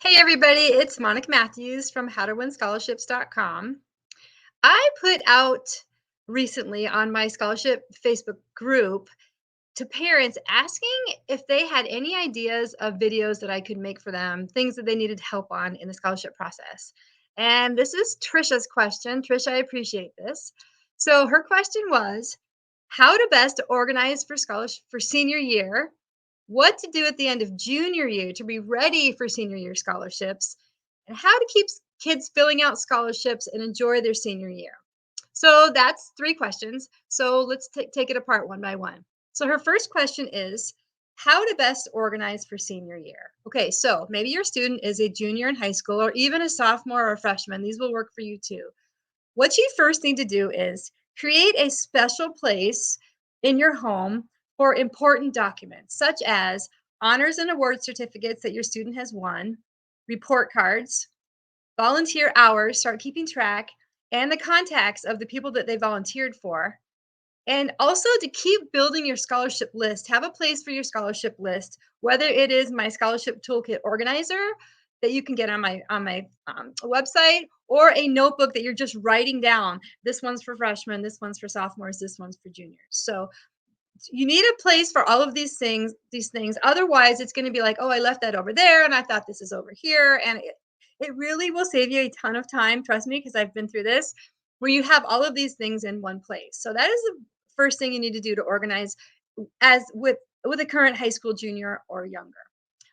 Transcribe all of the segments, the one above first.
Hey everybody, it's Monica Matthews from howtowinscholarships.com. I put out recently on my scholarship Facebook group to parents asking if they had any ideas of videos that I could make for them, things that they needed help on in the scholarship process. And this is Trisha's question. Trisha, I appreciate this. So her question was how to best organize for scholarship for senior year, what to do at the end of junior year to be ready for senior year scholarships, and how to keep kids filling out scholarships and enjoy their senior year. So that's three questions. So let's take it apart one by one. So her first question is how to best organize for senior year. Okay, so maybe your student is a junior in high school or even a sophomore or a freshman. These will work for you too. What you first need to do is create a special place in your home for important documents, such as honors and award certificates that your student has won, report cards, volunteer hours, start keeping track, and the contacts of the people that they volunteered for. And also to keep building your scholarship list, have a place for your scholarship list, whether it is my scholarship toolkit organizer that you can get on my website, or a notebook that you're just writing down. This one's for freshmen, this one's for sophomores, this one's for juniors. So you need a place for all of these things. Otherwise, it's going to be like, oh, I left that over there, and I thought this is over here, and it really will save you a ton of time. Trust me, because I've been through this, where you have all of these things in one place. So that is the first thing you need to do to organize as with a current high school junior or younger.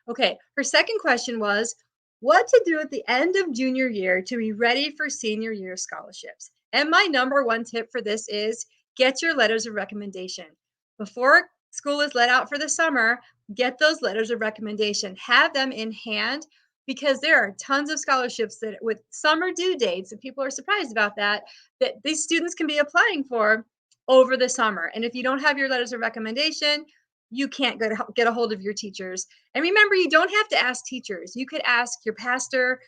Okay, her second question was what to do at the end of junior year to be ready for senior year scholarships. And my number one tip for this is get your letters of recommendation. Before school is let out for the summer, get those letters of recommendation. Have them in hand because there are tons of scholarships that with summer due dates, and people are surprised about that these students can be applying for over the summer. And if you don't have your letters of recommendation, you can't get a hold of your teachers. And remember, you don't have to ask teachers. You could ask your pastor,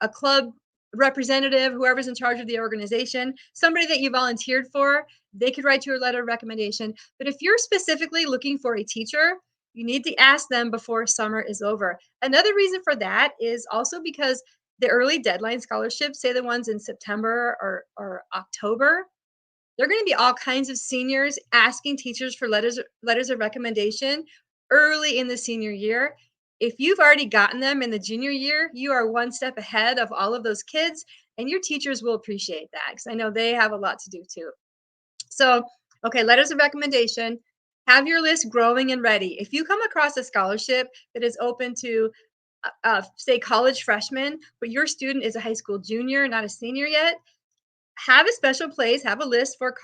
a club representative, whoever's in charge of the organization, somebody that you volunteered for. They could write you a letter of recommendation. But if you're specifically looking for a teacher, you need to ask them before summer is over. Another reason for that is also because the early deadline scholarships, say the ones in September or October, there are going to be all kinds of seniors asking teachers for letters of recommendation early in the senior year. If you've already gotten them in the junior year, you are one step ahead of all of those kids, and your teachers will appreciate that because I know they have a lot to do too. So, okay, letters of recommendation. Have your list growing and ready. If you come across a scholarship that is open to, say, college freshmen, but your student is a high school junior, not a senior yet, have a special place, have a list for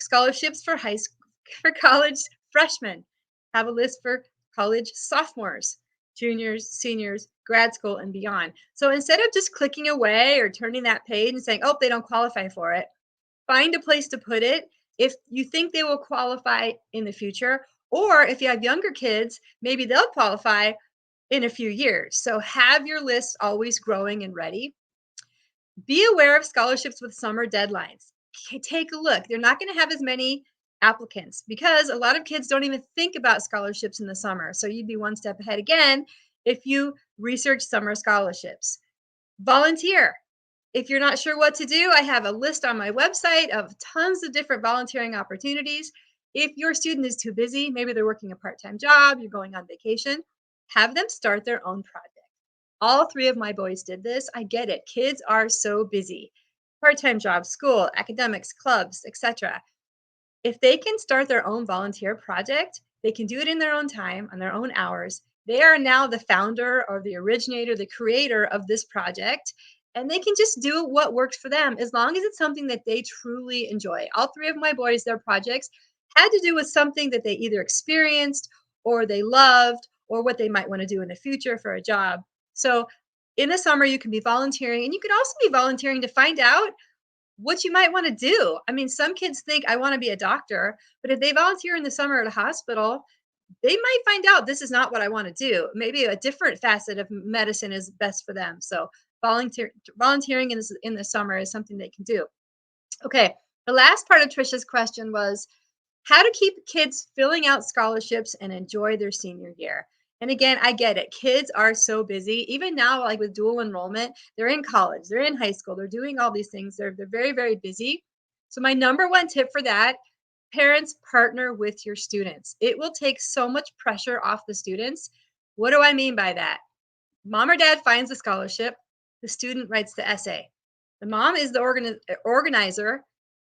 scholarships for high school, for college freshmen, have a list for college sophomores, juniors, seniors, grad school, and beyond. So instead of just clicking away or turning that page and saying, oh, they don't qualify for it, find a place to put it if you think they will qualify in the future. Or if you have younger kids, maybe they'll qualify in a few years. So have your list always growing and ready. Be aware of scholarships with summer deadlines. Take a look. They're not going to have as many applicants because a lot of kids don't even think about scholarships in the summer. So you'd be one step ahead again if you research summer scholarships. Volunteer. If you're not sure what to do, I have a list on my website of tons of different volunteering opportunities. If your student is too busy, maybe they're working a part-time job, you're going on vacation, have them start their own project. All three of my boys did this. I get it. Kids are so busy. Part-time jobs, school, academics, clubs, etc. If they can start their own volunteer project, they can do it in their own time, on their own hours. They are now the founder or the originator, the creator of this project, and they can just do what works for them as long as it's something that they truly enjoy. All three of my boys, their projects had to do with something that they either experienced or they loved or what they might want to do in the future for a job. So in the summer, you can be volunteering, and you can also be volunteering to find out what you might want to do. I mean, some kids think I want to be a doctor, but if they volunteer in the summer at a hospital, they might find out this is not what I want to do. Maybe a different facet of medicine is best for them. So volunteering in the summer is something they can do. Okay, the last part of Trisha's question was how to keep kids filling out scholarships and enjoy their senior year. And again, I get it. Kids are so busy. Even now, like with dual enrollment, they're in college, they're in high school, they're doing all these things. They're very, very busy. So my number one tip for that, parents partner with your students. It will take so much pressure off the students. What do I mean by that? Mom or dad finds a scholarship, the student writes the essay. The mom is the organizer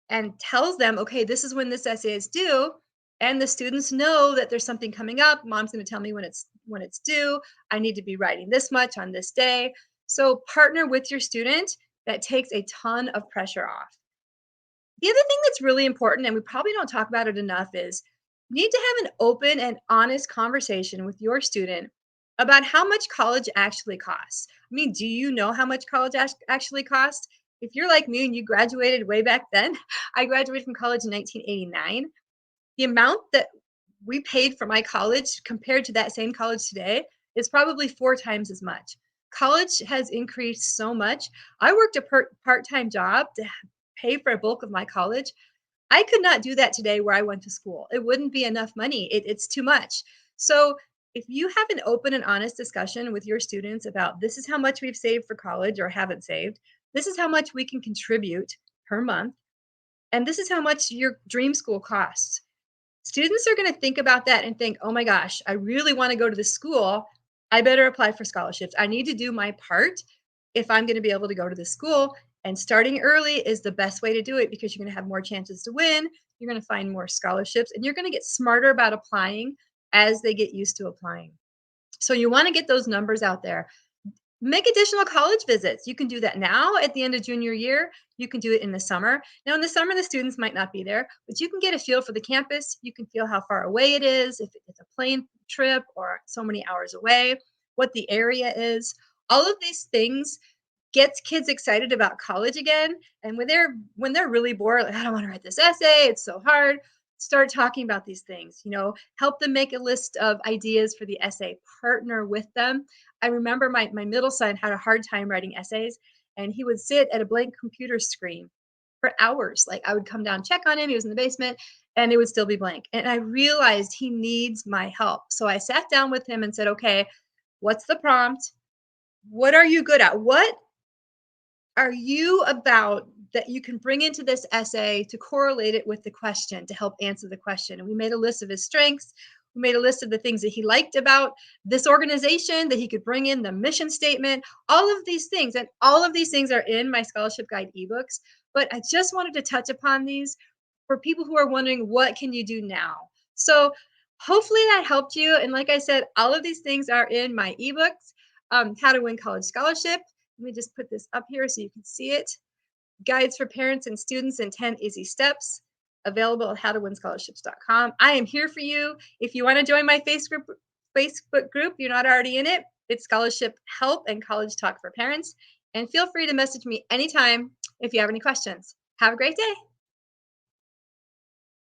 and tells them, okay, this is when this essay is due. And the students know that there's something coming up. Mom's going to tell me when it's due. I need to be writing this much on this day. So partner with your student. That takes a ton of pressure off. The other thing that's really important, and we probably don't talk about it enough, is you need to have an open and honest conversation with your student about how much college actually costs. I mean, do you know how much college actually costs? If you're like me and you graduated way back then, I graduated from college in 1989. The amount that we paid for my college compared to that same college today is probably 4 times as much. College has increased so much. I worked a part-time job to pay for a bulk of my college. I could not do that today where I went to school. It wouldn't be enough money. It's too much. So if you have an open and honest discussion with your students about this is how much we've saved for college or haven't saved, this is how much we can contribute per month, and this is how much your dream school costs. Students are going to think about that and think, oh my gosh, I really want to go to this school. I better apply for scholarships. I need to do my part if I'm going to be able to go to this school. And starting early is the best way to do it because you're going to have more chances to win. You're going to find more scholarships and you're going to get smarter about applying as they get used to applying. So you want to get those numbers out there. Make additional college visits. You can do that now at the end of junior year. You can do it in the summer. Now, in the summer, the students might not be there, but you can get a feel for the campus. You can feel how far away it is, if it's a plane trip or so many hours away, what the area is. All of these things gets kids excited about college again. And when they're really bored, like, I don't want to write this essay, it's so hard. Start talking about these things, help them make a list of ideas for the essay, partner with them. I remember my middle son had a hard time writing essays, and he would sit at a blank computer screen for hours. Like I would come down, check on him, he was in the basement, and it would still be blank. And I realized he needs my help. So I sat down with him and said, okay, what's the prompt? What are you good at? What are you about that you can bring into this essay to correlate it with the question to help answer the question? And we made a list of his strengths. We made a list of the things that he liked about this organization, that he could bring in the mission statement, all of these things. And all of these things are in my scholarship guide ebooks. But I just wanted to touch upon these for people who are wondering, what can you do now? So hopefully that helped you. And like I said, all of these things are in my ebooks, How to Win College Scholarship. Let me just put this up here so you can see it. Guides for parents and students in 10 easy steps, available at howtowinscholarships.com. I am here for you. If you want to join my Facebook group, you're not already in it. It's Scholarship Help and College Talk for Parents. And feel free to message me anytime if you have any questions. Have a great day.